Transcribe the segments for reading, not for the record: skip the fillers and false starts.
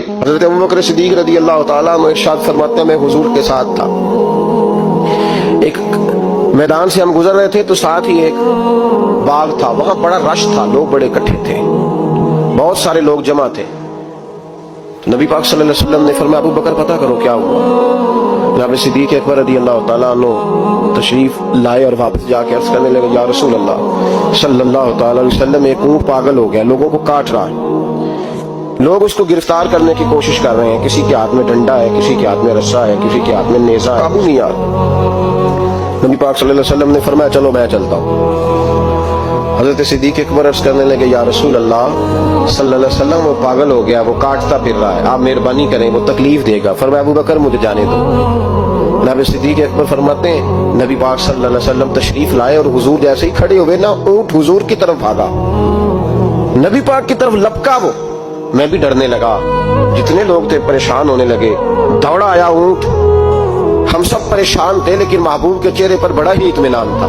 حضرت ابوبکر صدیق رضی اللہ تعالیٰ عنہ ارشاد فرماتے ہیں میں حضور کے ساتھ تھا، ایک میدان سے ہم گزر رہے تھے تو ساتھ ہی ایک باغ تھا، وہاں بڑا رش تھا، لوگ بڑے اکٹھے تھے، بہت سارے لوگ جمع تھے۔ نبی پاک صلی اللہ علیہ وسلم نے فرمایا ابوبکر پتہ کرو کیا ہوا۔ جناب صدیق اکبر رضی اللہ تعالیٰ عنہ تشریف لائے اور واپس جا کے عرض کرنے لگے یا رسول اللہ صلی اللہ تعالیٰ علیہ وسلم ایک اونٹ پاگل ہو گیا، لوگوں کو کاٹ رہا ہے، لوگ اس کو گرفتار کرنے کی کوشش کر رہے ہیں، کسی کے ہاتھ میں ڈنڈا ہے، کسی کے ہاتھ میں رسا ہے، کسی کے ہاتھ میں نیزہ ہے، قابو نہیں آ رہا۔ نبی پاک صلی اللہ علیہ وسلم نے فرمایا چلو میں چلتا ہوں۔ حضرت صدیق اکبر عرض کرنے لگے یا رسول اللہ صلی اللہ علیہ وسلم وہ پاگل ہو گیا، وہ کاٹتا پھر رہا ہے، آپ مہربانی کریں، وہ تکلیف دے گا۔ فرمایا ابوبکر مجھے جانے دو۔ جناب صدیق اکبر فرماتے ہیں نبی پاک صلی اللہ علیہ وسلم تشریف لائے اور حضور جیسے ہی کھڑے ہوئے نا اونٹ حضور کی طرف بھاگا، نبی پاک کی طرف لپکا، وہ میں بھی ڈرنے لگا، جتنے لوگ تھے پریشان ہونے لگے، دوڑا آیا اونٹ، ہم سب پریشان تھے لیکن محبوب کے چہرے پر بڑا ہی اطمینان تھا۔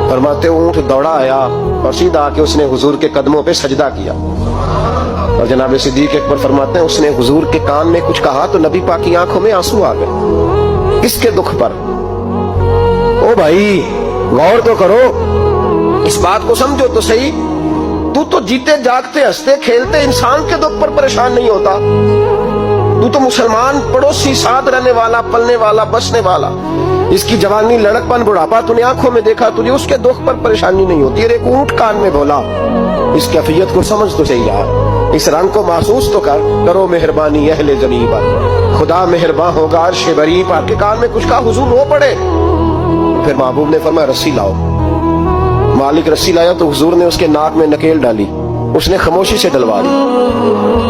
فرماتے اونٹ دوڑا آیا اور سیدھا آ کے اس نے حضور کے قدموں پہ سجدہ کیا، اور جناب صدیق اکبر فرماتے ہیں اس نے حضور کے کان میں کچھ کہا تو نبی پاک کی آنکھوں میں آنسو آ گئے، اس کے دکھ پر۔ او بھائی غور تو کرو، اس بات کو سمجھو تو صحیح، تو جیتے جاگتے ہنستے کھیلتے انسان کے دکھ پر پریشان نہیں ہوتا، تو مسلمان پڑوسی ساتھ رہنے والا، پلنے والا، بسنے والا، اس کی جوانی لڑک پن بڑھاپا تو نے آنکھوں میں دیکھا، تجھے اس کے دکھ پر پریشانی نہیں ہوتی۔ ایک اونٹ کان میں بولا، اس کیفیت کو سمجھ تو صحیح یار، اس رنگ کو محسوس تو کرو مہربانی اہل زمین پر، خدا مہربان ہوگا عرش بری پر۔ کے کان میں کچھ کہا، حضور رو پڑے، پھر محبوب نے فرمایا رسی لاؤ۔ مالک رسی لایا تو حضور نے اس کے ناک میں نکیل ڈالی، اس نے خاموشی سے ڈلوا دی،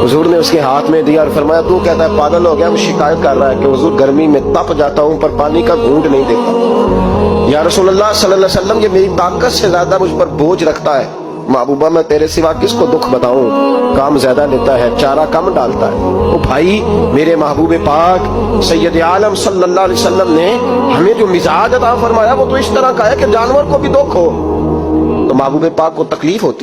حضور نے اس کے ہاتھ میں دیا اور فرمایا تو کہتا ہے پاگل ہو گیا، وہ شکایت کر رہا ہے کہ حضور گرمی میں تپ جاتا ہوں پر پانی کا گھونٹ نہیں دیتا۔ یا رسول اللہ صلی اللہ علیہ وسلم یہ میری طاقت سے زیادہ مجھ پر بوجھ رکھتا ہے، محبوبہ میں تیرے سوا کس کو دکھ بتاؤں، کام زیادہ لیتا ہے چارہ کم ڈالتا ہے۔ وہ بھائی میرے محبوب پاک سید عالم صلی اللہ علیہ وسلم نے ہمیں جو مزاج عطا فرمایا وہ تو اس طرح کا ہے کہ جانور کو بھی دکھ ہو تو محبوب پاک کو تکلیف ہوتی۔